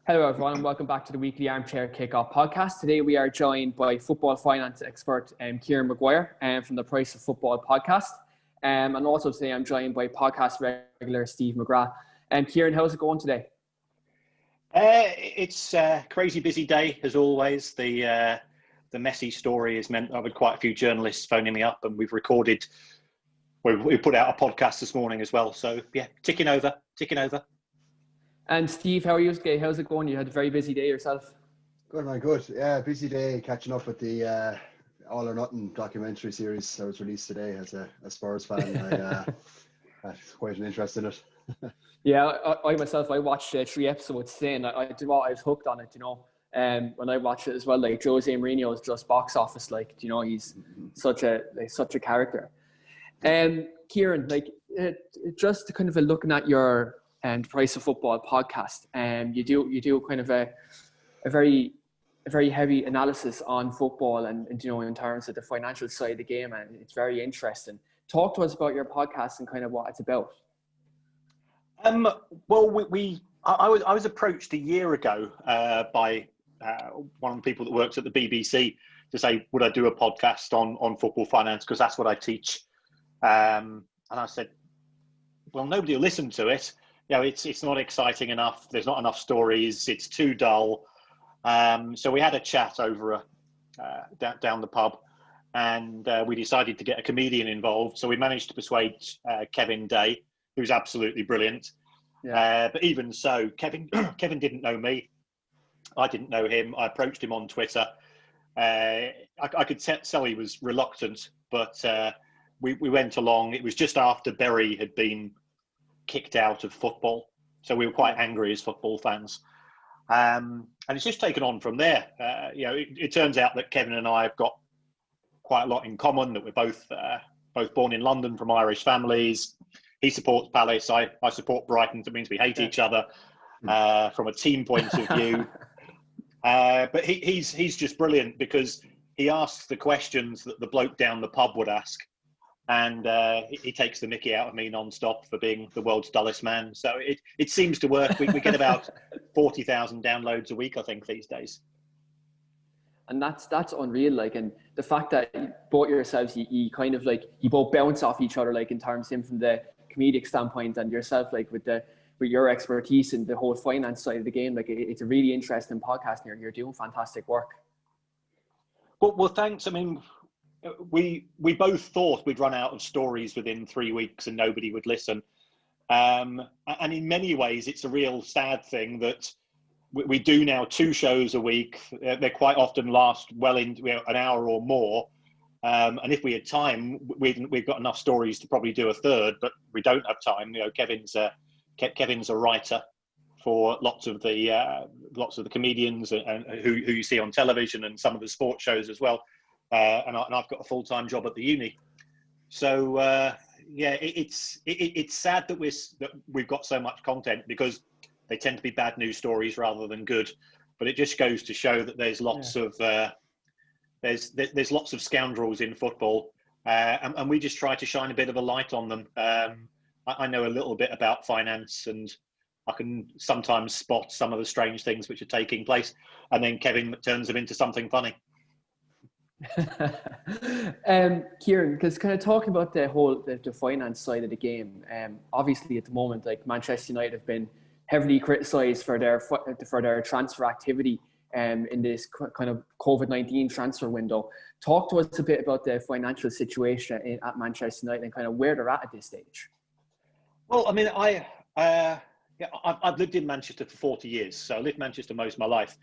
Hello everyone and welcome back to the weekly Armchair Kickoff podcast. Today we are joined by football finance expert Kieran Maguire from the Price of Football podcast. And also today I'm joined by podcast regular Steve McGrath. Kieran, how's it going today? It's a crazy busy day as always. The Messi story has meant I've had quite a few journalists phoning me up, and we put out a podcast this morning as well. So yeah, ticking over. And Steve, how are you today? How's it going? You had a very busy day yourself. Good, man, good. Yeah, busy day catching up with the All or Nothing documentary series that was released today. As a Spurs fan, I had quite an interest in it. Yeah, I myself watched 3 episodes today, and I was hooked on it, when I watched it as well. Like Jose Mourinho is just box office, he's such a character. Kieran, just to kind of looking at your and Price of Football podcast, you do kind of a very heavy analysis on football and in terms of the financial side of the game, and it's very interesting. Talk to us about your podcast and kind of what it's about. Well, I was approached a year ago by one of the people that works at the BBC to say, would I do a podcast on football finance, because that's what I teach. And I said, well, nobody will listen to it. It's not exciting enough. There's not enough stories. It's too dull. So we had a chat over down the pub, and we decided to get a comedian involved. So we managed to persuade Kevin Day, who's absolutely brilliant. Yeah. But even so, Kevin didn't know me. I didn't know him. I approached him on Twitter. I could tell he was reluctant, but we went along. It was just after Bury had been kicked out of football, so we were quite angry as football fans, and it's just taken on from there. It turns out that Kevin and I have got quite a lot in common, that we're both born in London from Irish families. He supports Palace, I support Brighton, so it means we hate each other from a team point of view. But he's just brilliant, because he asks the questions that the bloke down the pub would ask. And he takes the mickey out of me non-stop for being the world's dullest man. So it seems to work. We get about 40,000 downloads a week, I think, these days. And that's unreal. And the fact that both yourselves, you kind of you both bounce off each other, in terms of him from the comedic standpoint, and yourself with your expertise in the whole finance side of the game. It's a really interesting podcast, and you're doing fantastic work. Well, thanks. I mean, we both thought we'd run out of stories within 3 weeks and nobody would listen. And in many ways, it's a real sad thing that we do now 2 shows a week. They quite often last well into an hour or more. And if we had time, we've got enough stories to probably do a third, but we don't have time. Kevin's a writer for lots of the comedians and who you see on television, and some of the sports shows as well. And I've got a full-time job at the uni. So it's sad that we've got so much content, because they tend to be bad news stories rather than good. But it just goes to show that there's lots of there's lots of scoundrels in football, and we just try to shine a bit of a light on them. I know a little bit about finance, and I can sometimes spot some of the strange things which are taking place, and then Kevin turns them into something funny. Kieran, because kind of talking about the finance side of the game, obviously at the moment, Manchester United have been heavily criticised for their transfer activity in this kind of COVID-19 transfer window. Talk to us a bit about the financial situation at Manchester United and kind of where they're at this stage. Well, I mean, I've lived in Manchester for 40 years, so I lived in Manchester most of my life.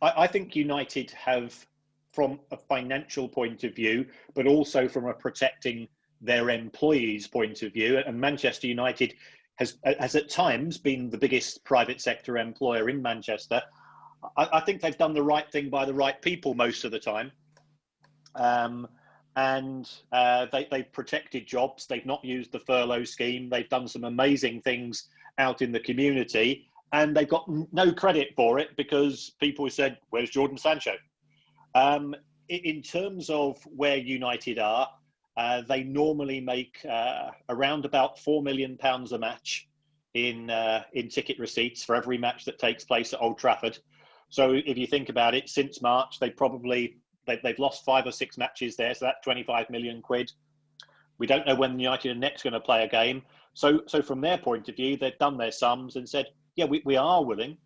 I think United have, from a financial point of view, but also from a protecting their employees point of view. And Manchester United has at times been the biggest private sector employer in Manchester. I think they've done the right thing by the right people most of the time. They've protected jobs. They've not used the furlough scheme. They've done some amazing things out in the community, and they've got no credit for it, because people said, where's Jordan Sancho? In terms of where United are, they normally make around about £4 million a match in ticket receipts for every match that takes place at Old Trafford. So if you think about it, since March, they've lost 5 or 6 matches there. So that's 25 million quid. We don't know when United are next going to play a game. So from their point of view, they've done their sums and said, yeah, we are willing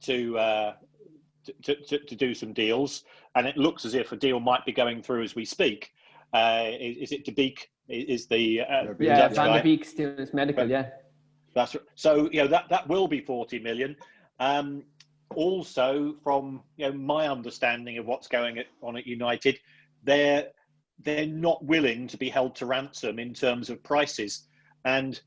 to do some deals. And it looks as if a deal might be going through as we speak. Is it De Beek? Is the Van de Beek still is medical? Yeah, that's so. That will be 40 million. Also, from my understanding of what's going on at United, they're not willing to be held to ransom in terms of prices. And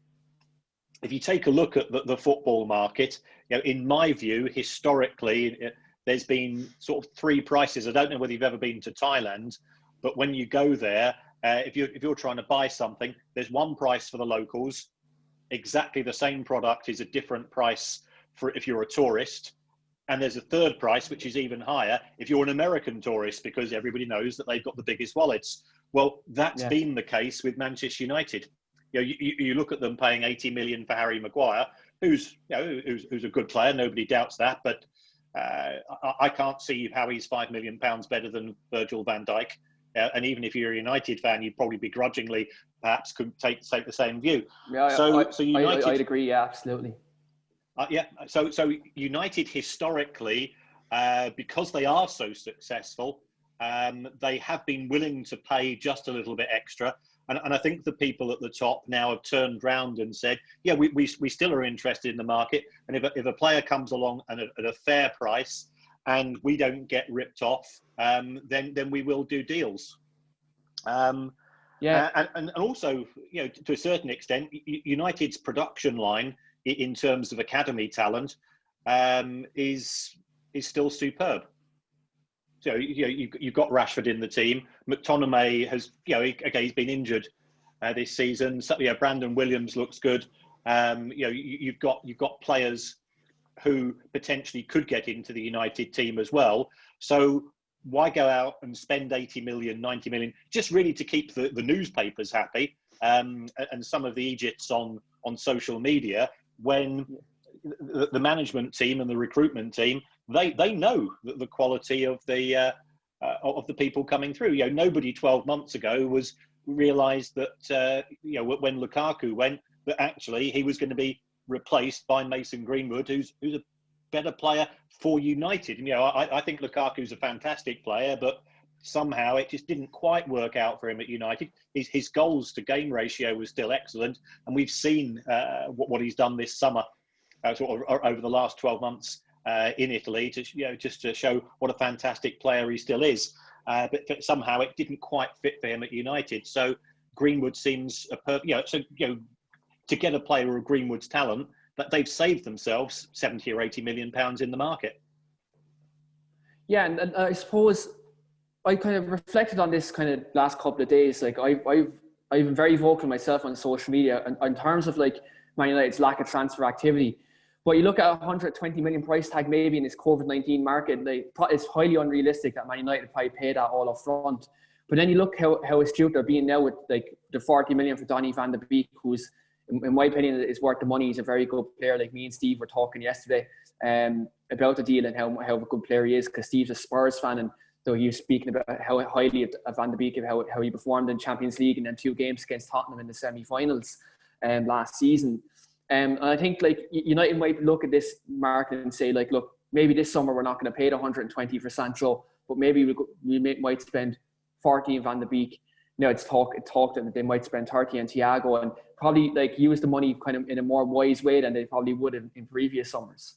if you take a look at the football market, in my view, historically, there's been sort of 3 prices. I don't know whether you've ever been to Thailand, but when you go there, if you're trying to buy something, there's one price for the locals. Exactly the same product is a different price for if you're a tourist. And there's a third price, which is even higher if you're an American tourist, because everybody knows that they've got the biggest wallets. Well, that's been the case with Manchester United. You look at them paying 80 million for Harry Maguire, who's a good player. Nobody doubts that. But I can't see how he's £5 million better than Virgil van Dijk. And even if you're a United fan, you'd probably begrudgingly perhaps could take the same view. Yeah, so United, I'd agree. Yeah, absolutely. So United historically, because they are so successful, they have been willing to pay just a little bit extra. And I think the people at the top now have turned round and said, yeah, we still are interested in the market. And if a player comes along and at a fair price and we don't get ripped off, then we will do deals. And also, to a certain extent, United's production line in terms of academy talent is still superb. So you've got Rashford in the team. McTominay has he's been injured this season. So, Brandon Williams looks good. You've got players who potentially could get into the United team as well. So why go out and spend 80 million, 90 million just really to keep the newspapers happy and some of the Egypts on social media, when the management team and the recruitment team, they know the quality of the people coming through. Nobody 12 months ago realised that when Lukaku went, that actually he was going to be replaced by Mason Greenwood, who's a better player for United. I think Lukaku's a fantastic player, but somehow it just didn't quite work out for him at United. His goals to game ratio was still excellent, and we've seen what he's done this summer, sort of over the last 12 months in Italy, just to show what a fantastic player he still is. But somehow it didn't quite fit for him at United. So Greenwood seems to get a player of Greenwood's talent, that they've saved themselves 70 or 80 million pounds in the market. Yeah, and I suppose I kind of reflected on this kind of last couple of days. Like I've been very vocal myself on social media in terms of like Man United's lack of transfer activity. But you look at a 120 million price tag maybe in this COVID-19 market, it's highly unrealistic that Man United probably pay that all up front. But then you look how astute they're being now with like the 40 million for Donny van de Beek, who's, in my opinion, is worth the money. He's a very good player. Like me and Steve were talking yesterday about the deal and how a good player he is, because Steve's a Spurs fan, and so he was speaking about how highly of Van de Beek, of how he performed in Champions League and then 2 games against Tottenham in the semi-finals last season. And I think like United might look at this market and say, like, look, maybe this summer we're not going to pay the 120 for Sancho, but maybe we might spend 40 on Van de Beek. It's talked that they might spend 30 on Thiago, and probably like use the money kind of in a more wise way than they probably would in previous summers.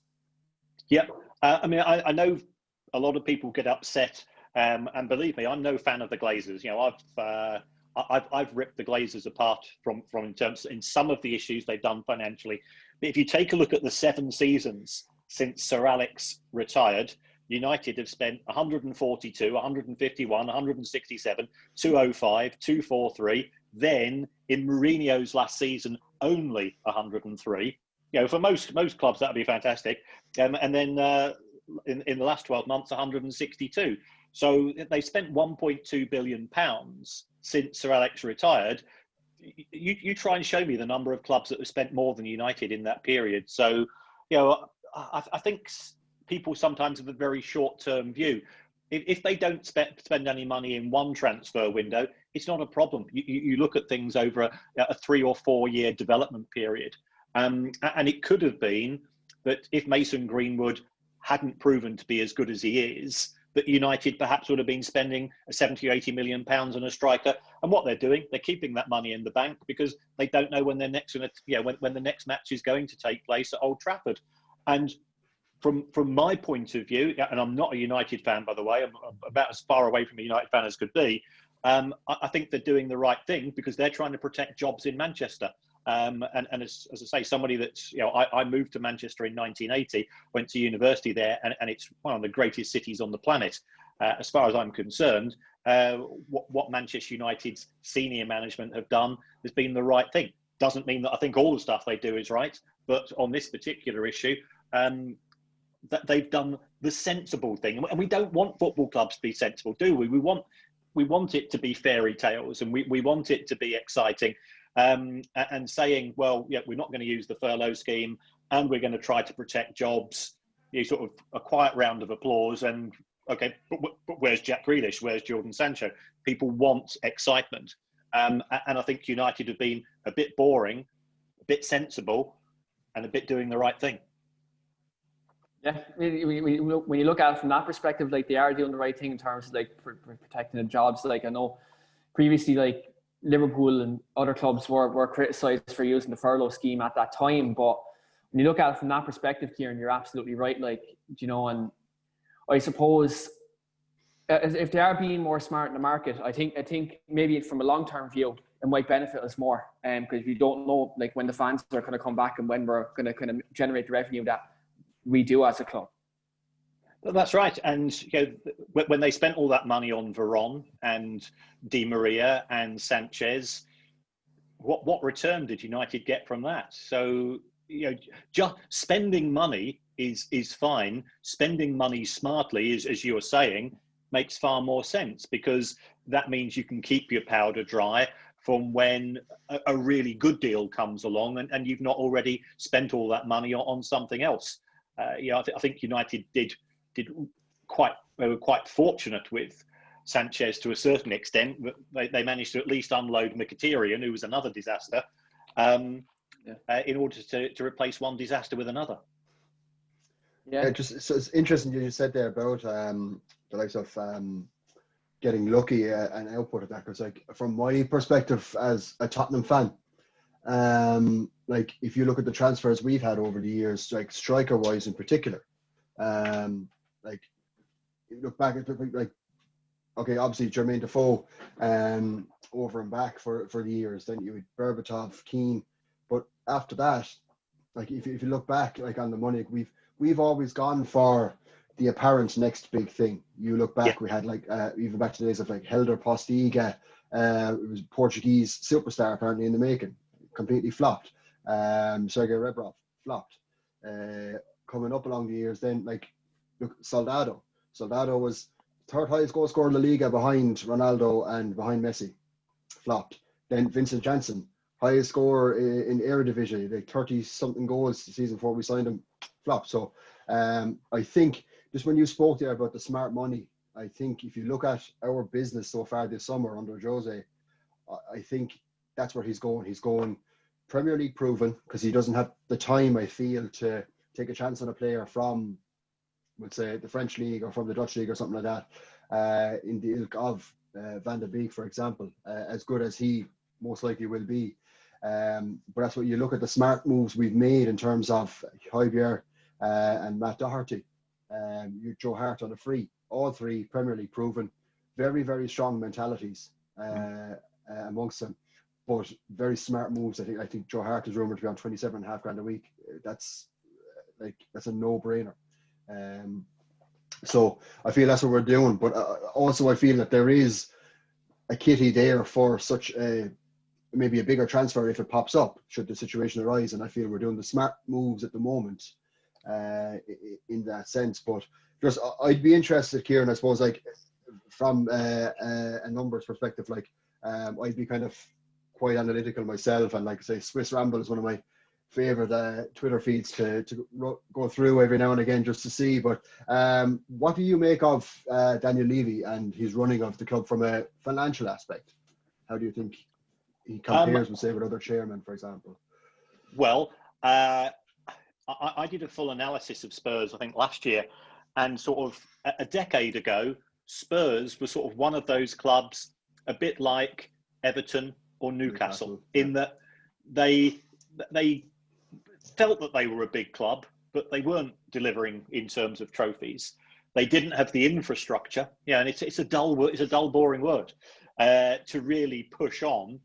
Yeah, I mean, I know a lot of people get upset, and believe me, I'm no fan of the Glazers. I've ripped the Glazers apart from in terms in some of the issues they've done financially. But if you take a look at the 7 seasons since Sir Alex retired, United have spent 142, 151, 167, 205, 243. Then in Mourinho's last season, only 103. For most clubs that would be fantastic. And then in the last 12 months, 162. So they spent 1.2 billion pounds since Sir Alex retired. you try and show me the number of clubs that have spent more than United in that period. So, you know, I think people sometimes have a very short-term view. If they don't spend any money in one transfer window, it's not a problem. You look at things over a 3 or 4 year development period. And it could have been that if Mason Greenwood hadn't proven to be as good as he is, that United perhaps would have been spending 70 or 80 million pounds on a striker. And what they're doing, they're keeping that money in the bank because they don't know when when the next match is going to take place at Old Trafford. And from my point of view, and I'm not a United fan, by the way, I'm about as far away from a United fan as could be. I think they're doing the right thing because they're trying to protect jobs in Manchester. And as I say, somebody that's, I moved to Manchester in 1980, went to university there, and it's one of the greatest cities on the planet. As far as I'm concerned, what Manchester United's senior management have done has been the right thing. Doesn't mean that I think all the stuff they do is right, but on this particular issue, that they've done the sensible thing. And we don't want football clubs to be sensible, do we? We want it to be fairy tales, and we want it to be exciting. And saying, well, yeah, we're not going to use the furlough scheme, and we're going to try to protect jobs. Sort of a quiet round of applause, and okay, but where's Jack Grealish? Where's Jordan Sancho? People want excitement, and I think United have been a bit boring, a bit sensible, and a bit doing the right thing. Yeah, when you look at it from that perspective, like they are doing the right thing in terms of like for protecting the jobs. Like I know previously, like Liverpool and other clubs were criticised for using the furlough scheme at that time, but when you look at it from that perspective, Kieran, you're absolutely right. Like, and I suppose if they are being more smart in the market, I think maybe from a long-term view, it might benefit us more, because we don't know like when the fans are going to come back and when we're going to kind of generate the revenue that we do as a club. That's right. And when they spent all that money on Varane and Di Maria and Sanchez, what return did United get from that? So just spending money is fine. Spending money smartly, as you're saying, makes far more sense, because that means you can keep your powder dry from when a really good deal comes along, and you've not already spent all that money on something else. I think United they were quite fortunate with Sanchez to a certain extent, but they managed to at least unload Mkhitaryan, who was another disaster, in order to replace one disaster with another. Yeah, so it's interesting you said there about the likes of getting lucky and output of that, because like from my perspective as a Tottenham fan, like if you look at the transfers we've had over the years, like striker wise in particular, like you look back at like, okay, obviously Jermaine Defoe over and back for the years, then you had Berbatov, Keane, but after that, like if you look back like on the money, we've always gone for the apparent next big thing. You look back, we had like even back to the days of like Helder Postiga, it was Portuguese superstar apparently in the making, completely flopped. Sergei Rebrov flopped. Coming up along the years, then like look, Soldado was third highest goal scorer in La Liga behind Ronaldo and behind Messi, flopped. Then Vincent Janssen, highest scorer in Eredivisie, like 30 something goals the season before we signed him, flopped. So I think just when you spoke there about the smart money, I think if you look at our business so far this summer under Jose, I think that's where he's going. He's going Premier League proven, because he doesn't have the time, I feel, to take a chance on a player from, let's say, the French league or from the Dutch league or something like that, in the ilk of Van de Beek, for example, as good as he most likely will be. But that's what you look at the smart moves we've made in terms of Højbjerg and Matt Doherty, Joe Hart on a free, all three Premier League proven, very, very strong mentalities amongst them, but very smart moves. I think Joe Hart is rumoured to be on 27.5 grand a week. That's a no-brainer. So I feel that's what we're doing, but also I feel that there is a kitty there for such maybe a bigger transfer if it pops up, should the situation arise, and I feel we're doing the smart moves at the moment in that sense. But just I'd be interested, Kieran, I suppose, like from a numbers perspective, like I'd be kind of quite analytical myself, and like I say, Swiss Ramble is one of my favorite Twitter feeds to go through every now and again just to see. But what do you make of Daniel Levy and his running of the club from a financial aspect? How do you think he compares with, say, with other chairmen, for example? Well, I did a full analysis of Spurs, I think, last year, and sort of a decade ago, Spurs were sort of one of those clubs, a bit like Everton or Newcastle, in that they felt that they were a big club, but they weren't delivering in terms of trophies. They didn't have the infrastructure, and it's a dull, boring word, to really push on.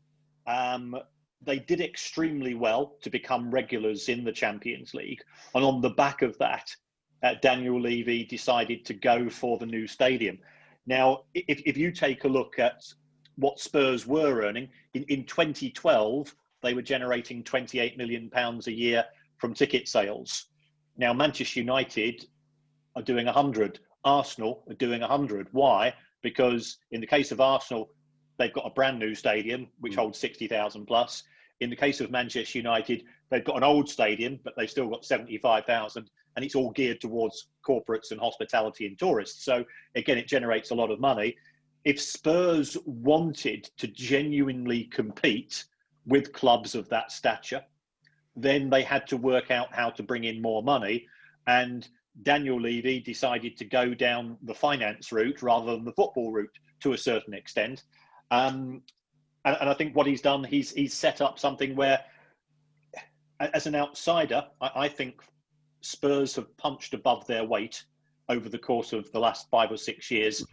They did extremely well to become regulars in the Champions League, and on the back of that, Daniel Levy decided to go for the new stadium. Now, if you take a look at what Spurs were earning in 2012, they were generating £28 million a year from ticket sales. Now, Manchester United are doing 100. Arsenal are doing 100. Why? Because in the case of Arsenal, they've got a brand new stadium, which holds 60,000 plus. In the case of Manchester United, they've got an old stadium, but they've still got 75,000, and it's all geared towards corporates and hospitality and tourists. So again, it generates a lot of money. If Spurs wanted to genuinely compete with clubs of that stature, then they had to work out how to bring in more money. And Daniel Levy decided to go down the finance route rather than the football route to a certain extent. And I think what he's done, he's set up something where, as an outsider, I think Spurs have punched above their weight over the course of the last 5 or 6 years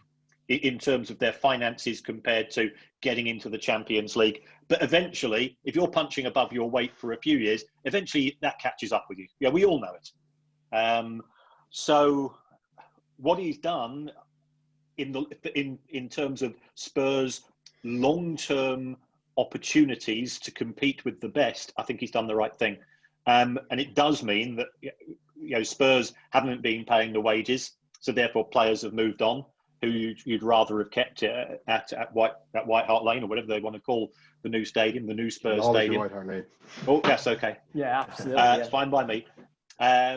in terms of their finances compared to getting into the Champions League. But eventually, if you're punching above your weight for a few years, eventually that catches up with you. Yeah, we all know it. So what he's done in terms of Spurs' long-term opportunities to compete with the best, I think he's done the right thing. And it does mean that Spurs haven't been paying the wages, so therefore players have moved on who you'd rather have kept at White Hart Lane, or whatever they want to call the new stadium, the new Spurs stadium. White Hart Lane. Oh, yes, okay. Yeah, absolutely. It's fine by me. I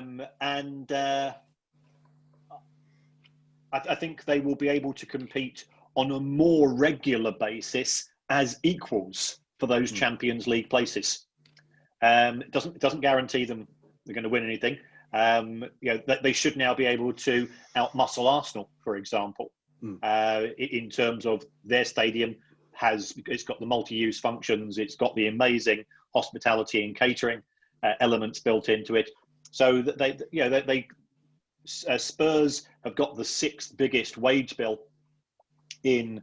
think they will be able to compete on a more regular basis as equals for those Champions League places. It doesn't guarantee them they're going to win anything. They should now be able to outmuscle Arsenal, for example, in terms of their stadium. It's got the multi-use functions. It's got the amazing hospitality and catering elements built into it. So that Spurs have got the 6th biggest wage bill in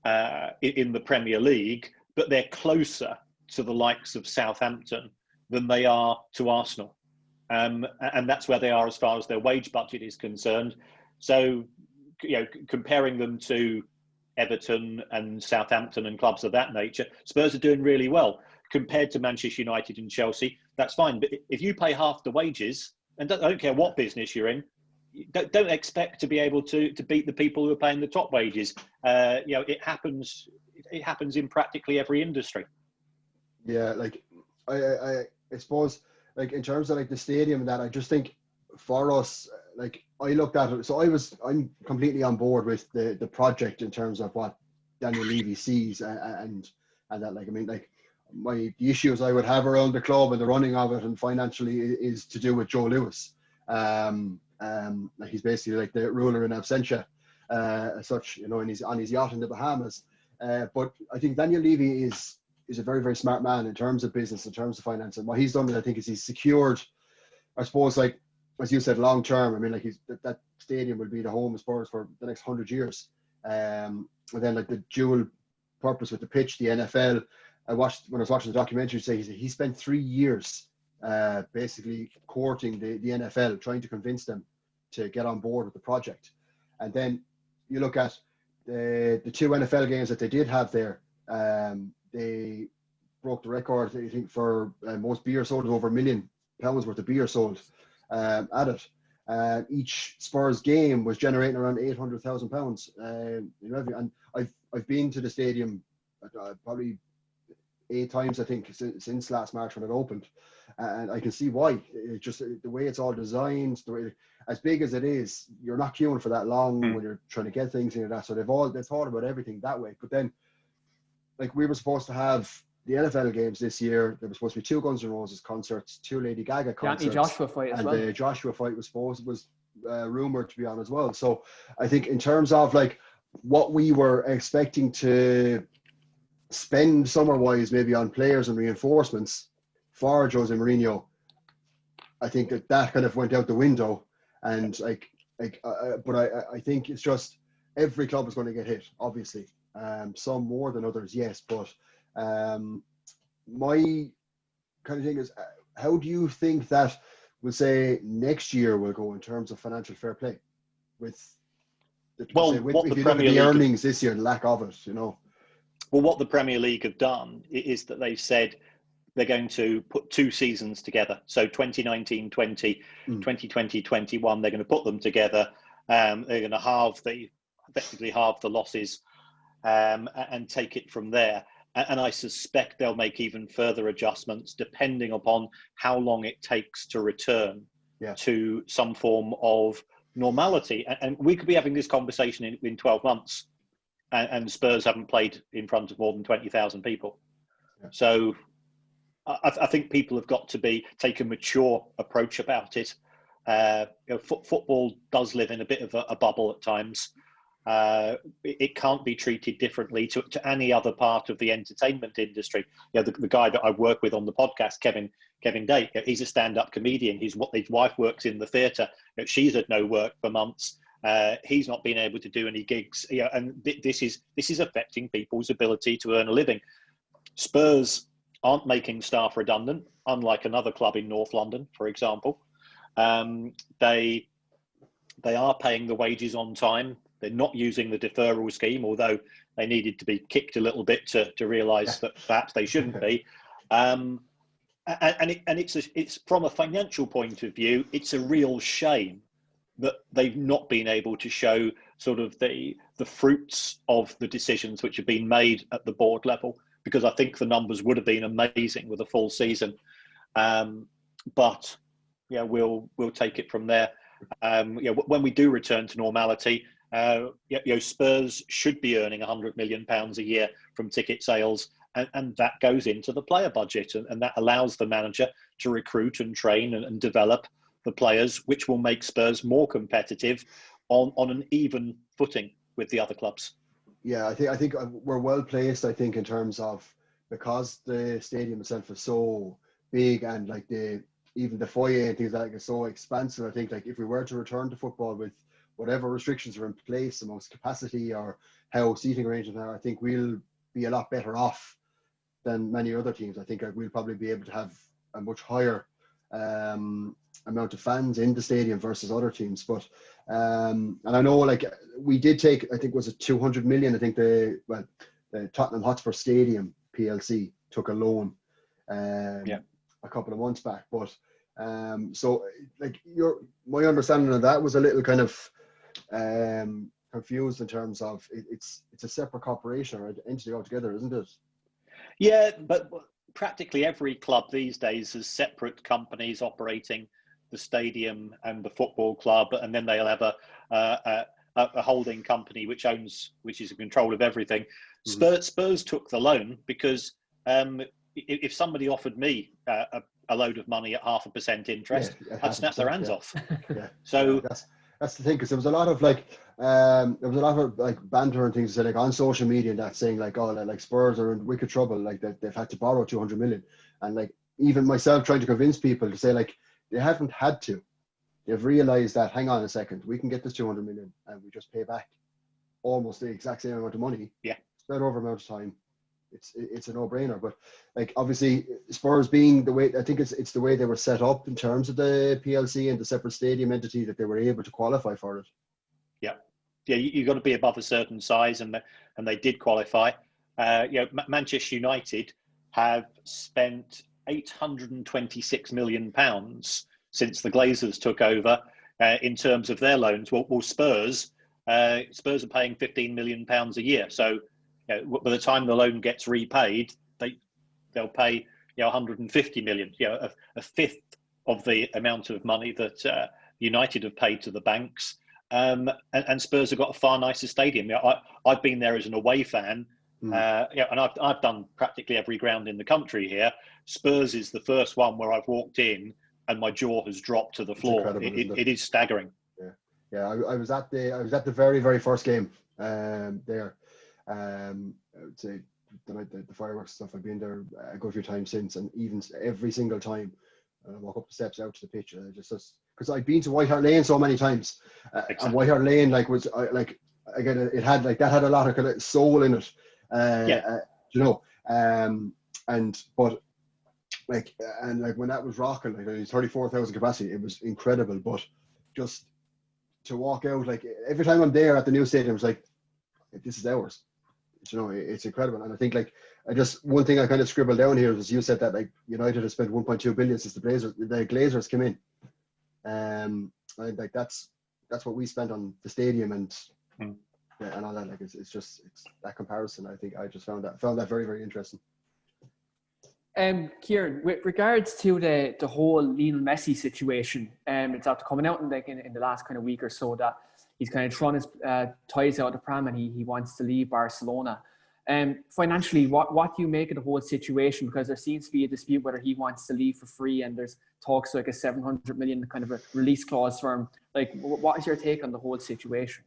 the Premier League, but they're closer to the likes of Southampton than they are to Arsenal. And that's where they are as far as their wage budget is concerned. So, comparing them to Everton and Southampton and clubs of that nature, Spurs are doing really well. Compared to Manchester United and Chelsea, that's fine. But if you pay half the wages, and I don't care what business you're in, don't expect to be able to beat the people who are paying the top wages. It happens in practically every industry. Yeah, like I suppose, like in terms of like the stadium and that, I just think for us, like I looked at it. So I'm completely on board with the project in terms of what Daniel Levy sees and that, like, I mean, like the issues I would have around the club and the running of it and financially is to do with Joe Lewis. He's basically like the ruler in absentia, as such, and he's on his yacht in the Bahamas. But I think Daniel Levy is a very, very smart man in terms of business, in terms of finance. And what he's done, I think, is he's secured, I suppose, like, as you said, long term. I mean, like that stadium will be the home of Spurs for the next 100 years. And then like the dual purpose with the pitch, the NFL. When I was watching the documentary, he spent 3 years basically courting the NFL, trying to convince them to get on board with the project. And then you look at the 2 NFL games that they did have there. They broke the record, I think, for most beer sold, over £1 million worth of beer sold at it. Each Spurs game was generating around £800,000 in revenue. And I've been to the stadium probably 8 times, I think, since last March when it opened. And I can see why. It just the way it's all designed, the way, as big as it is, you're not queuing for that long when you're trying to get things in that. So they've thought about everything that way. But then, like, we were supposed to have the NFL games this year. There was supposed to be 2 Guns N' Roses concerts, 2 Lady Gaga concerts, the Joshua fight as well. And the Joshua fight was rumored to be on as well. So I think in terms of like what we were expecting to spend summer-wise, maybe on players and reinforcements for Jose Mourinho, I think that kind of went out the window. And but I think it's just every club is going to get hit, obviously. Some more than others, yes. But my kind of thing is, how do you think that, we'll say, next year will go in terms of financial fair play with if you look at the earnings this year, the lack of it, you know? Well, what the Premier League have done is that they've said they're going to put 2 seasons together. So 2019-20, 2020-21, they're going to put them together. They're going to effectively halve the losses and take it from there. And I suspect they'll make even further adjustments depending upon how long it takes to return to some form of normality. And we could be having this conversation in 12 months and Spurs haven't played in front of more than 20,000 people. Yeah. So I think people have got to take a mature approach about it. Football does live in a bit of a bubble at times. It can't be treated differently to any other part of the entertainment industry. The guy that I work with on the podcast, Kevin Day, he's a stand-up comedian. His wife works in the theatre. She's had no work for months. He's not been able to do any gigs. And this is affecting people's ability to earn a living. Spurs aren't making staff redundant, unlike another club in North London, for example. They are paying the wages on time. They're not using the deferral scheme, although they needed to be kicked a little bit to realise that perhaps they shouldn't be. And it's from a financial point of view, it's a real shame that they've not been able to show sort of the fruits of the decisions which have been made at the board level, because I think the numbers would have been amazing with a full season. But we'll take it from there. When we do return to normality, Spurs should be earning £100 million a year from ticket sales, and that goes into the player budget, and that allows the manager to recruit and train and develop the players, which will make Spurs more competitive on an even footing with the other clubs. Yeah, I think we're well placed. I think in terms of, because the stadium itself is so big and like even the foyer and things like that is so expansive. I think like if we were to return to football with whatever restrictions are in place, amongst capacity or how seating arrangements are, I think we'll be a lot better off than many other teams. I think we'll probably be able to have a much higher amount of fans in the stadium versus other teams. But and I know like we did take, I think was it 200 million, I think the Tottenham Hotspur Stadium PLC took a loan a couple of months back. But so like my understanding of that was a little kind of confused in terms of it's a separate corporation or entity altogether, isn't it? Yeah, but practically every club these days has separate companies operating the stadium and the football club, and then they'll have a holding company which is in control of everything. Mm-hmm. Spurs took the loan because if somebody offered me a load of money at 0.5% interest, I'd snap their hands off. Yeah. So that's the thing, because there was a lot of banter and things, like on social media and that, saying like, oh, like Spurs are in wicked trouble, like they've had to borrow 200 million, and like even myself trying to convince people to say like they haven't had to. They've realised that, hang on a second, we can get this 200 million and we just pay back almost the exact same amount of money. Yeah. Spread over amount of time. It's a no-brainer. But like obviously Spurs being the way, I think it's the way they were set up in terms of the PLC and the separate stadium entity, that they were able to qualify for it. Yeah. Yeah, you've got to be above a certain size, and they did qualify. Manchester United have spent £826 million since the Glazers took over in terms of their loans. Well, Spurs are paying £15 million a year. So by the time the loan gets repaid, they'll pay 150 million, a fifth of the amount of money that United have paid to the banks. And Spurs have got a far nicer stadium. I've been there as an away fan, and I've done practically every ground in the country here. Spurs is the first one where I've walked in and my jaw has dropped to the floor. It is staggering. Yeah. I was at the very, very first game there. I would say the fireworks stuff. I've been there a good few times since, and even every single time I walk up the steps out to the pitch, just because I've been to White Hart Lane so many times, exactly. And White Hart Lane it had a lot of kind of soul in it, but when that was rocking, it was 34,000 capacity, it was incredible. But just to walk out, every time I'm there at the new stadium, it's like, this is ours. It's incredible. And I think one thing I kind of scribbled down here is you said that United has spent 1.2 billion since the Glazers came in. I think that's what we spent on the stadium and all that. It's that comparison. I think I just found that very, very interesting. Kieran, with regards to the whole Lionel Messi situation, it's after coming out in the last kind of week or so that he's kind of thrown his ties out of the pram and he wants to leave Barcelona. Financially, what do you make of the whole situation? Because there seems to be a dispute whether he wants to leave for free, and there's talks like a 700 million kind of a release clause for him. What is your take on the whole situation?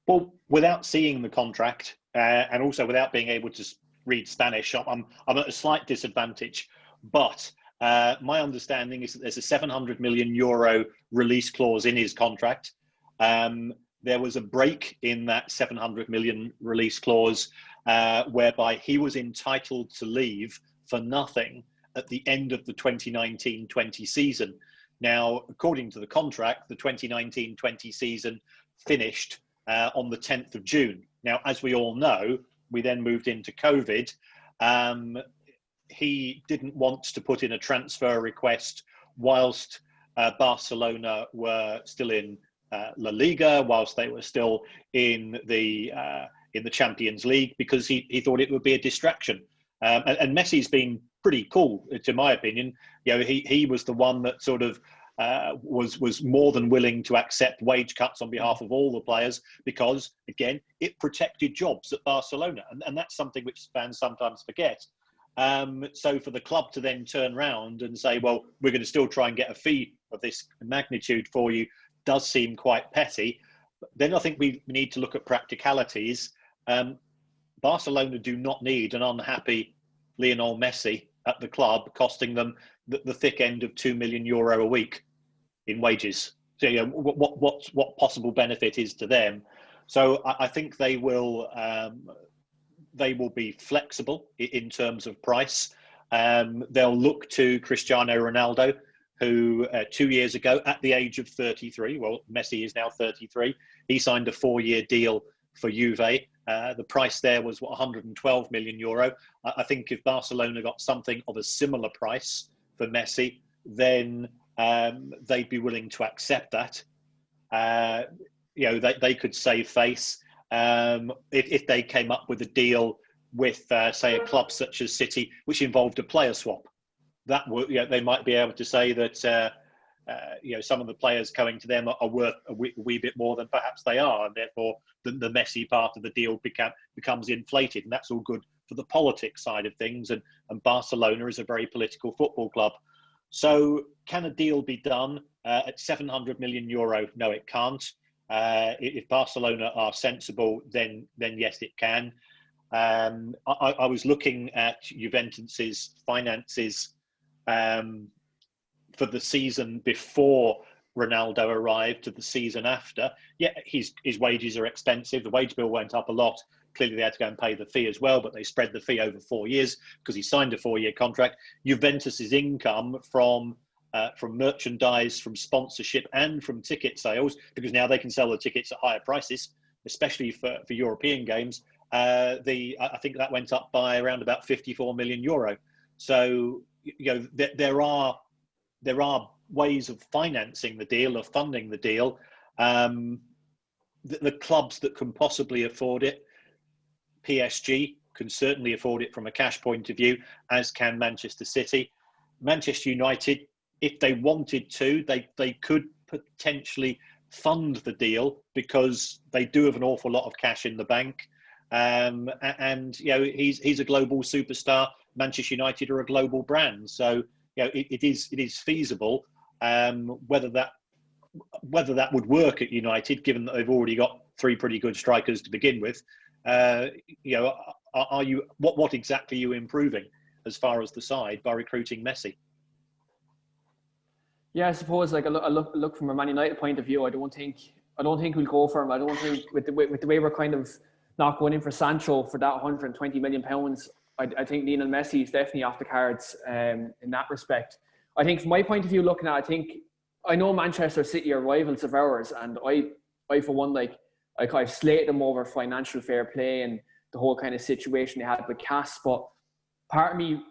Well, without seeing the contract and also without being able to read Spanish, I'm at a slight disadvantage. But my understanding is that there's a 700 million euro release clause in his contract. There was a break in that 700 million release clause whereby he was entitled to leave for nothing at the end of the 2019-20 season. Now, according to the contract, the 2019-20 season finished on the 10th of June. Now, as we all know, we then moved into COVID. He didn't want to put in a transfer request whilst Barcelona were still in La Liga, whilst they were still in the Champions League, because he thought it would be a distraction. And Messi's been pretty cool, to my opinion. He was the one that sort of was more than willing to accept wage cuts on behalf of all the players, because again, it protected jobs at Barcelona, and that's something which fans sometimes forget. So for the club to then turn around and say, well, we're going to still try and get a fee of this magnitude for you, does seem quite petty. Then I think we need to look at practicalities. Barcelona do not need an unhappy Lionel Messi at the club, costing them the thick end of €2 million a week in wages. So what possible benefit is to them? So I think they will be flexible in terms of price. They'll look to Cristiano Ronaldo, who 2 years ago, at the age of 33, well, Messi is now 33, he signed a 4-year deal for Juve. The price there was, 112 million euro. I think if Barcelona got something of a similar price for Messi, then they'd be willing to accept that. They could save face if they came up with a deal with, say, a club such as City, which involved a player swap. That would, they might be able to say that some of the players coming to them are worth a wee bit more than perhaps they are, and therefore the Messi part of the deal becomes inflated, and that's all good for the politics side of things. And Barcelona is a very political football club. So can a deal be done at 700 million euro? No, it can't. If Barcelona are sensible, then yes, it can. I was looking at Juventus's finances for the season before Ronaldo arrived to the season after. Yeah, his wages are expensive. The wage bill went up a lot. Clearly, they had to go and pay the fee as well, but they spread the fee over 4 years because he signed a 4-year contract. Juventus's income from merchandise, from sponsorship, and from ticket sales, because now they can sell the tickets at higher prices, especially for European games. I think that went up by around about 54 million euro. So there are ways of financing the deal, of funding the deal. The clubs that can possibly afford it, PSG can certainly afford it from a cash point of view, as can Manchester City. Manchester United, if they wanted to, they could potentially fund the deal because they do have an awful lot of cash in the bank. And he's a global superstar. Manchester United are a global brand, so it is feasible. Whether that would work at United, given that they've already got 3 pretty good strikers to begin with, are you what exactly are you improving as far as the side by recruiting Messi? Yeah, I suppose like I look from a Man United point of view. I don't think we'll go for him. I don't think with the way we're kind of not going in for Sancho for that £120 million. I think Lionel Messi is definitely off the cards in that respect. I think from my point of view, looking at, I know Manchester City are rivals of ours, and I for one, I've slated them over financial fair play and the whole kind of situation they had with Cass. But part of me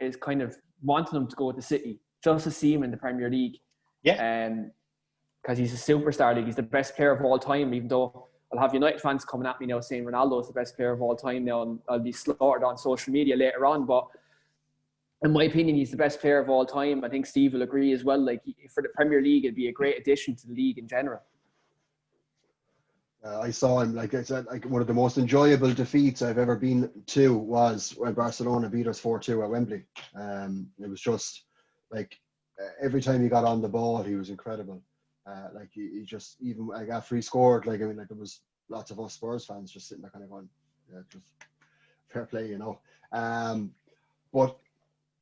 is kind of wanting them to go to City just to see him in the Premier League. Yeah. Because he's a superstar. He's the best player of all time, even though I'll have United fans coming at me now saying Ronaldo is the best player of all time now, and I'll be slaughtered on social media later on. But in my opinion, he's the best player of all time. I think Steve will agree as well. For the Premier League, it'd be a great addition to the league in general. I saw him, like I said, one of the most enjoyable defeats I've ever been to was when Barcelona beat us 4-2 at Wembley. It was just every time he got on the ball, he was incredible. He just, even after he scored, there was lots of us Spurs fans just sitting there kind of going, yeah, just fair play, But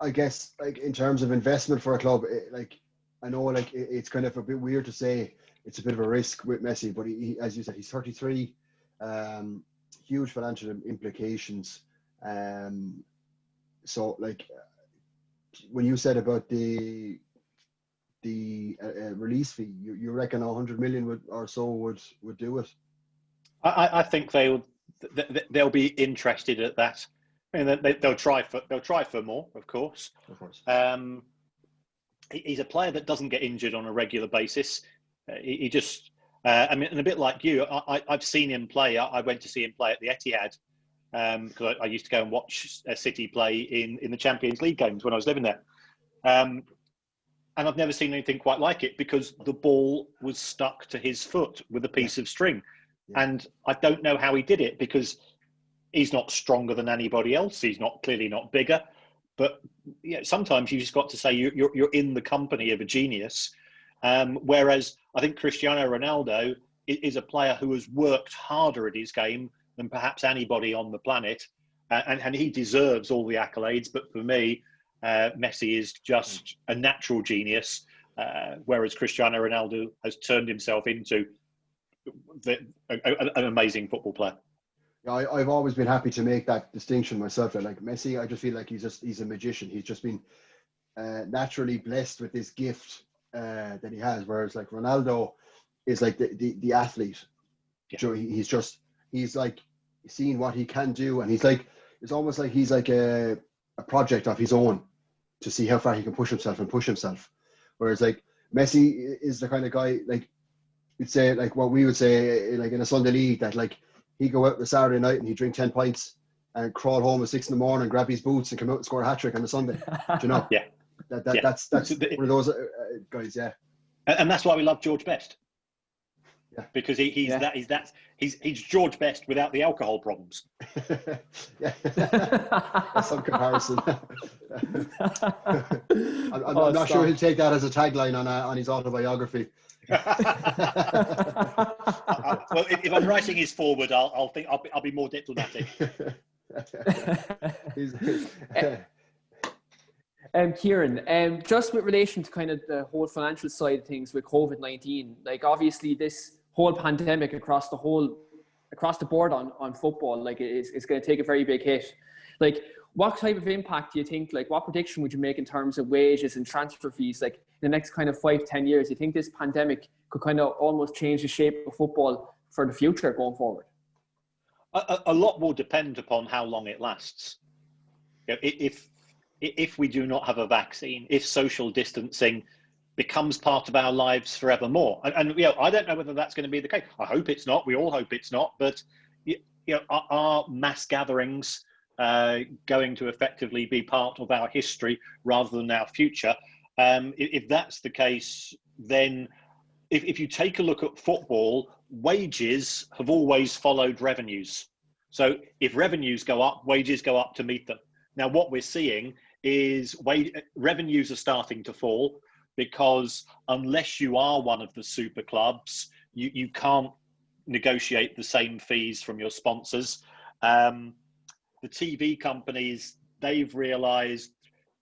I guess in terms of investment for a club, I know it's kind of a bit weird to say it's a bit of a risk with Messi, but he, as you said, he's 33, huge financial implications. So when you said about the release fee, you reckon 100 million or so would do it? I think they'll be interested at that. I mean, they'll try for more, of course. Of course. He's a player that doesn't get injured on a regular basis. He just, and a bit like you, I've seen him play. I went to see him play at the Etihad because I used to go and watch City play in the Champions League games when I was living there. And I've never seen anything quite like it because the ball was stuck to his foot with a piece of string. Yeah. And I don't know how he did it because he's not stronger than anybody else. He's clearly not bigger. But sometimes you just got to say you're in the company of a genius. Whereas I think Cristiano Ronaldo is a player who has worked harder at his game than perhaps anybody on the planet. And he deserves all the accolades. But for me, Messi is just a natural genius, whereas Cristiano Ronaldo has turned himself into an amazing football player. I've always been happy to make that distinction myself. Like Messi, I just feel like he's a magician. He's just been naturally blessed with this gift that he has, whereas Ronaldo is the athlete. Yeah. So he's seeing what he can do, and it's almost like he's a project of his own to see how far he can push himself. Whereas Messi is the kind of guy you'd say what we would say in a Sunday league that he'd go out on a Saturday night and he'd drink 10 pints and crawl home at 6 a.m, grab his boots and come out and score a hat-trick on a Sunday. Do you know? Yeah. That's one of those guys, yeah. And that's why we love George Best. Yeah. Because he's George Best without the alcohol problems. Yeah. That's some comparison. I'm not sure he'll take that as a tagline on his autobiography. Well, if I'm writing his forward, I'll be more diplomatic. Kieran, just with relation to kind of the whole financial side of things with COVID-19, obviously this whole pandemic across the board on football, it's going to take a very big hit. What type of impact do you think, what prediction would you make in terms of wages and transfer fees, in the next kind of 5-10 years? Do you think this pandemic could kind of almost change the shape of football for the future going forward? A lot will depend upon how long it lasts. If we do not have a vaccine, if social distancing becomes part of our lives forevermore, and I don't know whether that's going to be the case. I hope it's not. We all hope it's not. But are mass gatherings going to effectively be part of our history rather than our future. If that's the case, then if you take a look at football, wages have always followed revenues. So if revenues go up, wages go up to meet them. Now, what we're seeing is revenues are starting to fall because unless you are one of the super clubs, you can't negotiate the same fees from your sponsors. The TV companies, they've realised,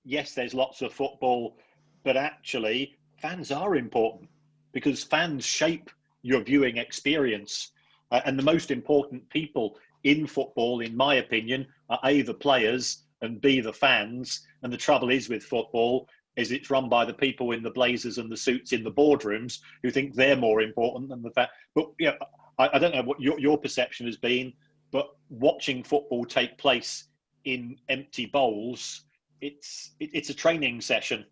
yes, there's lots of football, but actually fans are important because fans shape your viewing experience. And the most important people in football, in my opinion, are A, the players, and B, the fans. And the trouble is with football is it's run by the people in the blazers and the suits in the boardrooms who think they're more important than the fan. But yeah, I don't know what your perception has been, but watching football take place in empty bowls, it's a training session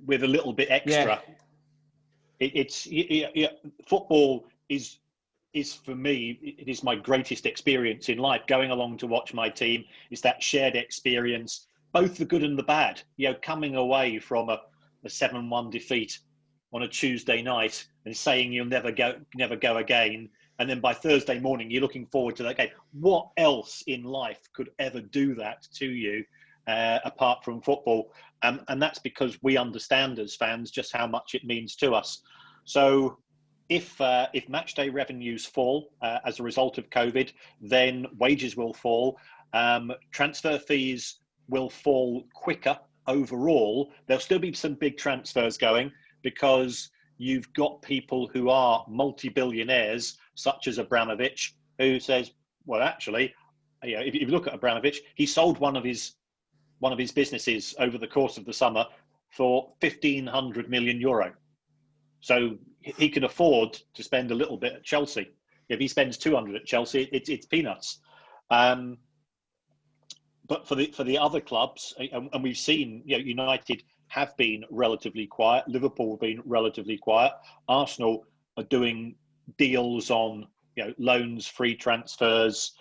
with a little bit extra. Yeah. Football is for me, it is my greatest experience in life. Going along to watch my team is that shared experience, both the good and the bad. Coming away from a 7-1 defeat on a Tuesday night and saying you'll never go again, and then by Thursday morning you're looking forward to that game. What else in life could ever do that to you apart from football? And that's because we understand as fans just how much it means to us. So if matchday revenues fall as a result of COVID, then wages will fall. Transfer fees will fall quicker overall. There'll still be some big transfers going because you've got people who are multi-billionaires, such as Abramovich, who says, well, actually, if you look at Abramovich, he sold one of his businesses over the course of the summer for 1,500 million euro. So he can afford to spend a little bit at Chelsea. If he spends 200 at Chelsea, it's peanuts. But for the other clubs, and we've seen, United have been relatively quiet. Liverpool have been relatively quiet. Arsenal are doing deals on loans, free transfers,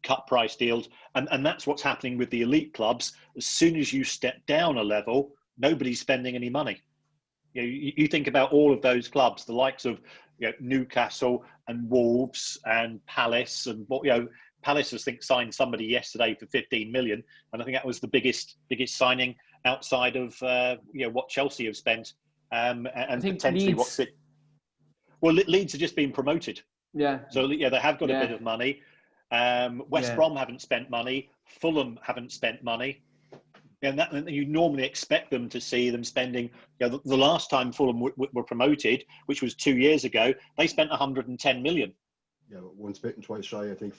cut price deals, and that's what's happening with the elite clubs. As soon as you step down a level, nobody's spending any money. You think about all of those clubs, the likes of Newcastle and Wolves and Palace, and Palace, I think, signed somebody yesterday for 15 million, and I think that was the biggest signing outside of what Chelsea have spent, and potentially Leeds. Leeds have just been promoted. Yeah. So they have got a bit of money. West Brom haven't spent money. Fulham haven't spent money. And you normally expect them to see them spending. The last time Fulham were promoted, which was 2 years ago, they spent 110 million. Yeah, once bitten, twice shy, I think,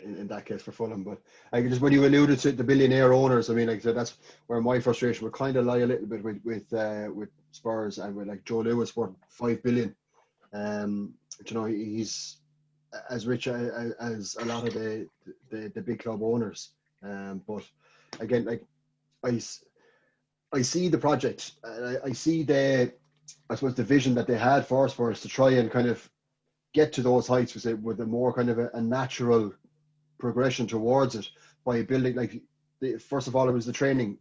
in that case for Fulham. But just when you alluded to the billionaire owners, I mean, like I said, that's where my frustration would kind of lie a little bit with Spurs and with Joe Lewis worth $5 billion. He's as rich as a lot of the big club owners. But again, I see the project. I see the vision that they had for Spurs to try and kind of get to those heights with a more kind of a natural progression towards it by building, first of all, it was the training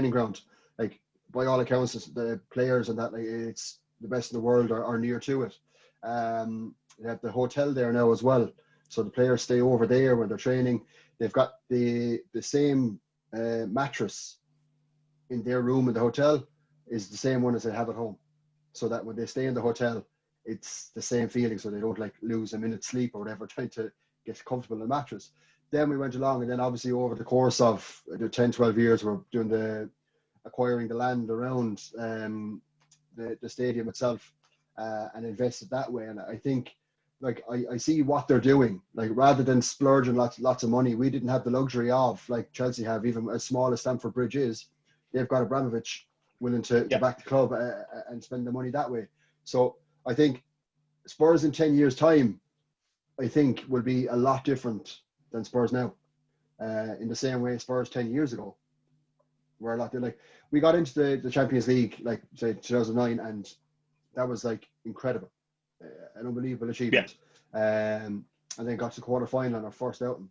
ground. By all accounts, the players and that, it's the best in the world or near to it. They have the hotel there now as well, so the players stay over there when they're training. They've got the same mattress in their room in the hotel is the same one as they have at home, so that when they stay in the hotel, it's the same feeling, so they don't lose a minute's sleep or whatever trying to get comfortable in the mattress. Then we went along, and then obviously over the course of the 10-12 years, we're doing acquiring the land around the stadium itself and invested that way. And I think I see what they're doing. Rather than splurging lots of money, we didn't have the luxury of, like Chelsea have, even as small as Stamford Bridge is. They've got Abramovich willing to back the club and spend the money that way. So I think Spurs in 10 years' time, I think, will be a lot different than Spurs now. In the same way Spurs 10 years ago were a lot. We got into the Champions League, say 2009, and that was incredible, an unbelievable achievement. And then got to the quarter final on our first outing.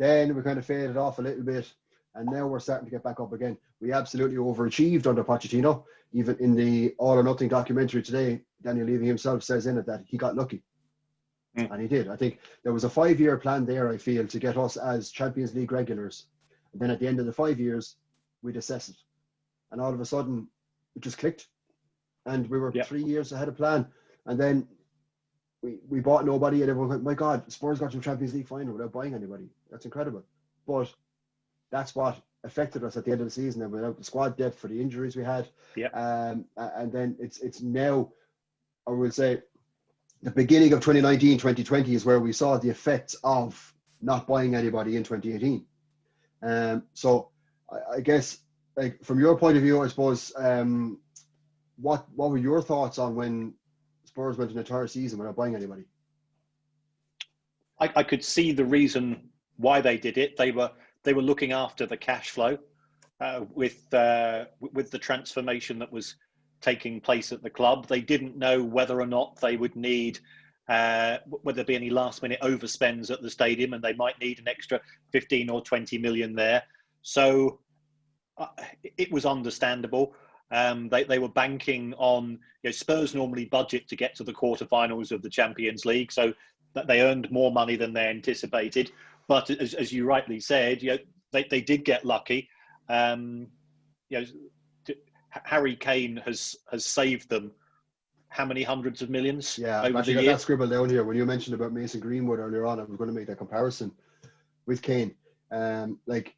Then we kind of faded off a little bit, and now we're starting to get back up again. We absolutely overachieved under Pochettino. Even in the All or Nothing documentary today, Daniel Levy himself says in it that he got lucky. And he did. I think there was a 5-year plan there, I feel, to get us as Champions League regulars. And then at the end of the 5 years, we'd assess it. And all of a sudden, it just clicked. And we were 3 years ahead of plan. And then we bought nobody, and everyone went, my God, Spurs got to the Champions League final without buying anybody. That's incredible. But that's what affected us at the end of the season, and without the squad depth for the injuries we had. And then it's now, I will say, the beginning of 2019, 2020 is where we saw the effects of not buying anybody in 2018. So I guess, like, from your point of view, I suppose, what were your thoughts on when Spurs went an entire season without buying anybody? I could see the reason why they did it. They were looking after the cash flow with the transformation that was taking place at the club. They didn't know whether or not they would need whether there be any last minute overspends at the stadium, and they might need an extra 15 or 20 million there. So it was understandable. They were banking on, Spurs normally budget to get to the quarterfinals of the Champions League, so that they earned more money than they anticipated. But as you rightly said, they did get lucky. Harry Kane has saved them how many hundreds of millions? Yeah, over I the got year? that scribbled down here. When you mentioned about Mason Greenwood earlier on, I was going to make that comparison with Kane. Like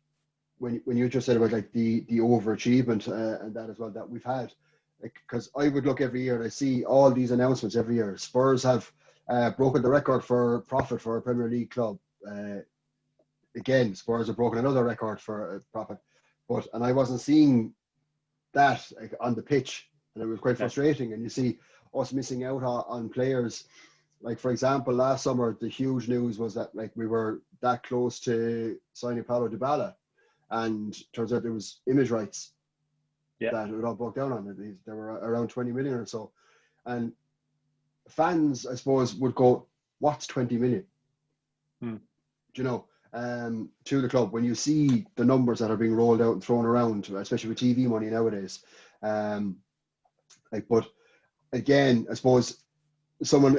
when you just said about like the overachievement and that as well that we've had, because I would look every year and I see all these announcements every year. Spurs have broken the record for profit for a Premier League club. Again, Spurs have broken another record for profit, and I wasn't seeing that on the pitch, and it was quite frustrating. And you see us missing out on players. Like, for example, last summer the huge news was that like we were that close to signing Paulo Dybala, and turns out there was image rights that it all broke down on. There were around 20 million or so, and fans, I suppose, would go, "What's 20 million?" To the club, when you see the numbers that are being rolled out and thrown around, especially with TV money nowadays. But again, I suppose someone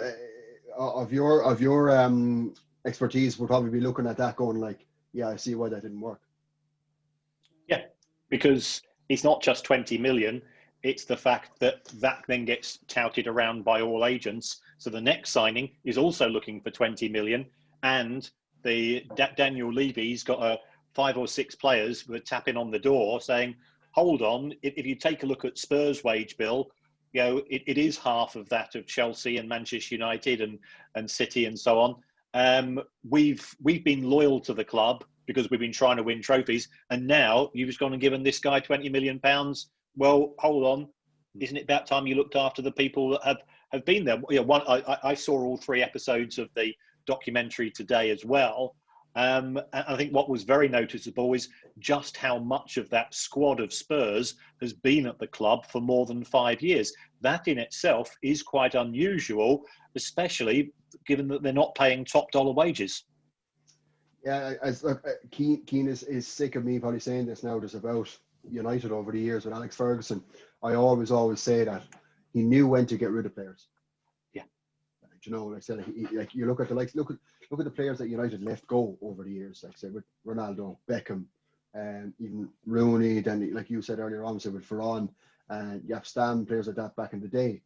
of your expertise would probably be looking at that going like, yeah, I see why that didn't work. Yeah, because it's not just 20 million. It's the fact that then gets touted around by all agents. So the next signing is also looking for 20 million, and Daniel Levy's got 5 or 6 players who are tapping on the door saying, hold on, if you take a look at Spurs' wage bill, it is half of that of Chelsea and Manchester United and City and so on. We've been loyal to the club because we've been trying to win trophies, and now you've just gone and given this guy £20 million. Well, hold on, isn't it about time you looked after the people that have been there? I saw all 3 episodes of the documentary today as well. And I think what was very noticeable is just how much of that squad of Spurs has been at the club for more than 5 years. That in itself is quite unusual, especially given that they're not paying top dollar wages. Yeah, Keane is sick of me probably saying this now just about United over the years with Alex Ferguson. I always say that he knew when to get rid of players. Like I said, you look at look at the players that United left go over the years. Like I said, with Ronaldo, Beckham, even Rooney. Then, like you said earlier on, with Varane and Jaap Stam, players like that back in the day.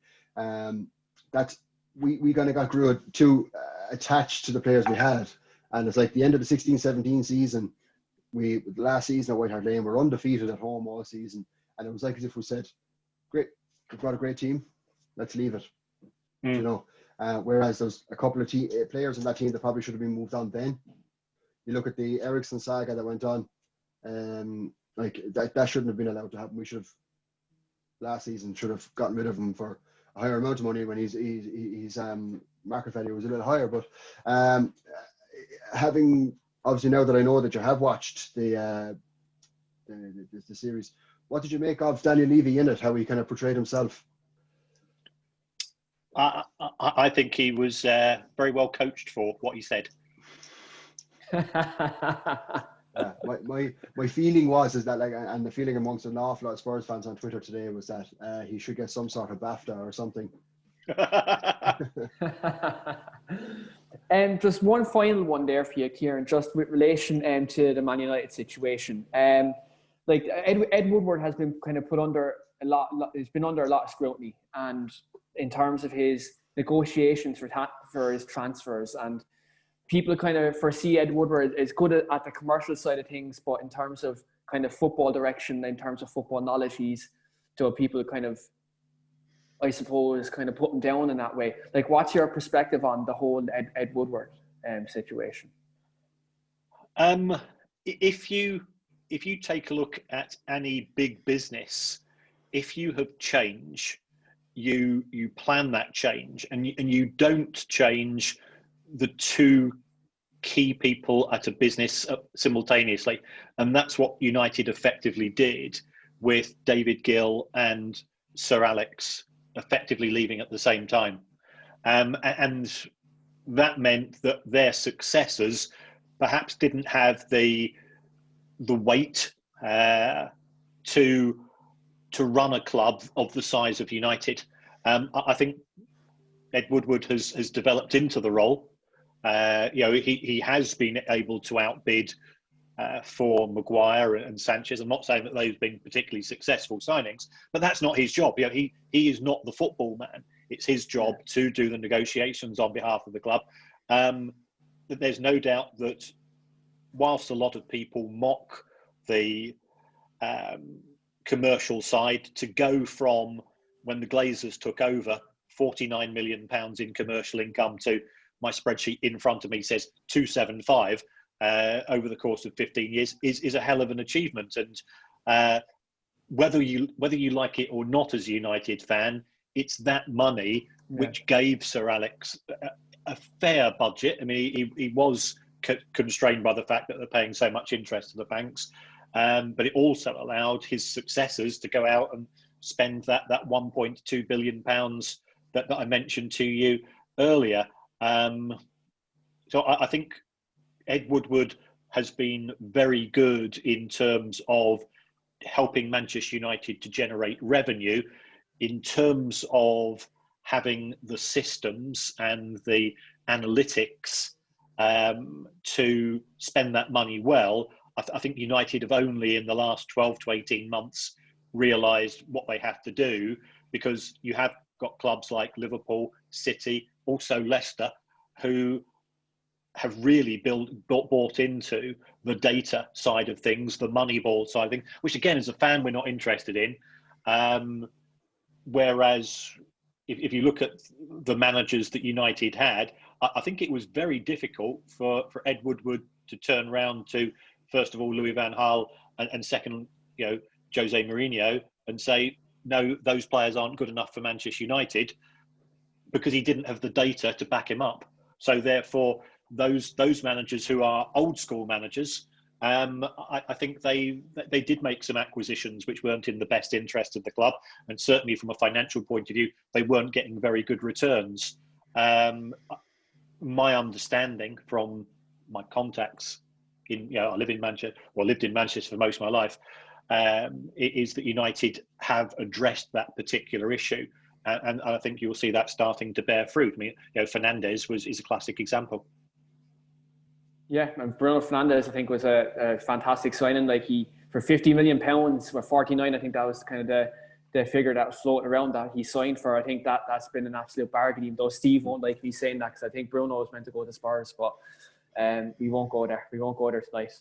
That's we kind of grew too attached to the players we had, and it's like the end of the 16-17 season. Last season at White Hart Lane, we're undefeated at home all season, and it was like as if we said, "Great, we've got a great team. Let's leave it." Whereas there's a couple of players in that team that probably should have been moved on then. You look at the Eriksen saga that went on, like that shouldn't have been allowed to happen. We should have last season should have gotten rid of him for a higher amount of money when his market value was a little higher. But having obviously now that I know that you have watched the series, what did you make of Daniel Levy in it? How he kind of portrayed himself? I think he was very well coached for what he said. My feeling is that like, and the feeling amongst an awful lot of Spurs fans on Twitter today was that he should get some sort of BAFTA or something. Just one final one there for you, Kieran, just with relation to the Man United situation. Like Ed Woodward has been kind of put under he's been under a lot of scrutiny, and in terms of his negotiations for his transfers, and people kind of foresee Ed Woodward is good at the commercial side of things, but in terms of kind of football direction, in terms of football knowledge, he's people kind of, I suppose, kind of put him down in that way. Like, what's your perspective on the whole Ed Woodward situation? If you take a look at any big business, if you have change, you plan that change, and you don't change the two key people at a business simultaneously, and that's what United effectively did with David Gill and Sir Alex effectively leaving at the same time, and that meant that their successors perhaps didn't have the weight to run a club of the size of United. I think Ed Woodward has developed into the role. He has been able to outbid for Maguire and Sanchez. I'm not saying that they've been particularly successful signings, but that's not his job. He is not the football man. It's his job to do the negotiations on behalf of the club. There's no doubt that whilst a lot of people mock the commercial side, to go from when the Glazers took over £49 million in commercial income to, my spreadsheet in front of me says 275 over the course of 15 years is a hell of an achievement. And whether you like it or not as a United fan, it's that money which gave Sir Alex a fair budget. I mean, he was constrained by the fact that they're paying so much interest to the banks, but it also allowed his successors to go out and spend that £1.2 billion that I mentioned to you earlier. So I think Ed Woodward has been very good in terms of helping Manchester United to generate revenue, in terms of having the systems and the analytics to spend that money well. I think United have only in the last 12 to 18 months realised what they have to do, because you have got clubs like Liverpool, City, also Leicester, who have really bought into the data side of things, the Moneyball side of things, which again, as a fan, we're not interested in. Whereas if you look at the managers that United had, I think it was very difficult for Ed Woodward to turn around to, first of all, Louis van Gaal, and second, Jose Mourinho, and say, no, those players aren't good enough for Manchester United, because he didn't have the data to back him up. So therefore, those managers who are old school managers, I think they did make some acquisitions which weren't in the best interest of the club, and certainly from a financial point of view, they weren't getting very good returns. My understanding from my contacts I lived in Manchester for most of my life, is that United have addressed that particular issue, and I think you'll see that starting to bear fruit. I mean, Fernandes is a classic example. Yeah, and Bruno Fernandes, I think, was a fantastic signing. Like, he, for £50 million, or 49, I think that was kind of the figure that was floating around that he signed for. I think that's been an absolute bargain, even though Steve won't like me saying that, because I think Bruno was meant to go to Spurs, but we won't go there. We won't go there tonight.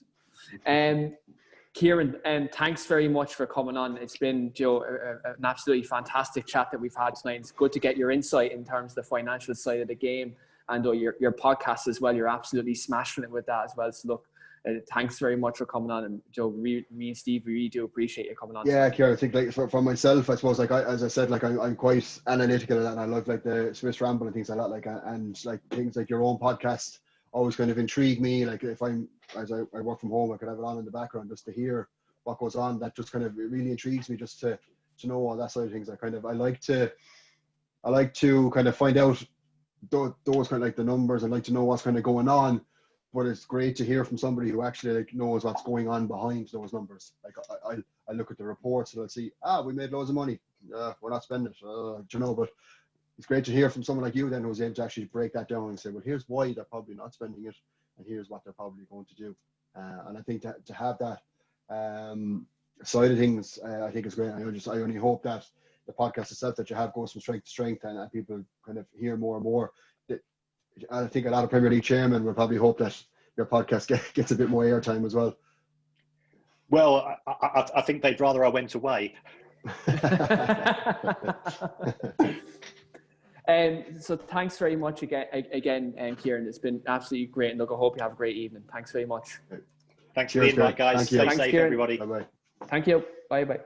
Kieran, thanks very much for coming on. It's been, an absolutely fantastic chat that we've had tonight. It's good to get your insight in terms of the financial side of the game, and your podcast as well. You're absolutely smashing it with that as well. So look, thanks very much for coming on. And Joe, me and Steve, we really do appreciate you coming on. Yeah, Kieran, I think, like, for myself, I suppose, like, as I said, like, I'm quite analytical, and I love, like, the Swiss Ramble and things like that, like, and like things like your own podcast always kind of intrigue me. Like, if as I work from home, I could have it on in the background just to hear what goes on. That just kind of really intrigues me, just to know all that side of things. I like to kind of find out those kind of, like, the numbers. I like to know what's kind of going on, but it's great to hear from somebody who actually like knows what's going on behind those numbers. Like I look at the reports and I'll see, we made loads of money. We're not spending it, you know, but it's great to hear from someone like you then who's able to actually break that down and say, well, here's why they're probably not spending it and here's what they're probably going to do. And I think that to have that side of things, I think is great. I only hope that the podcast itself that you have goes from strength to strength and people kind of hear more and more. I think a lot of Premier League chairmen will probably hope that your podcast gets a bit more airtime as well. Well, I think they'd rather I went away. So thanks very much again, Kieran. It's been absolutely great. And look, I hope you have a great evening. Thanks very much. Thanks for being back, guys. Stay safe, everybody. Bye-bye. Thank you. Bye-bye.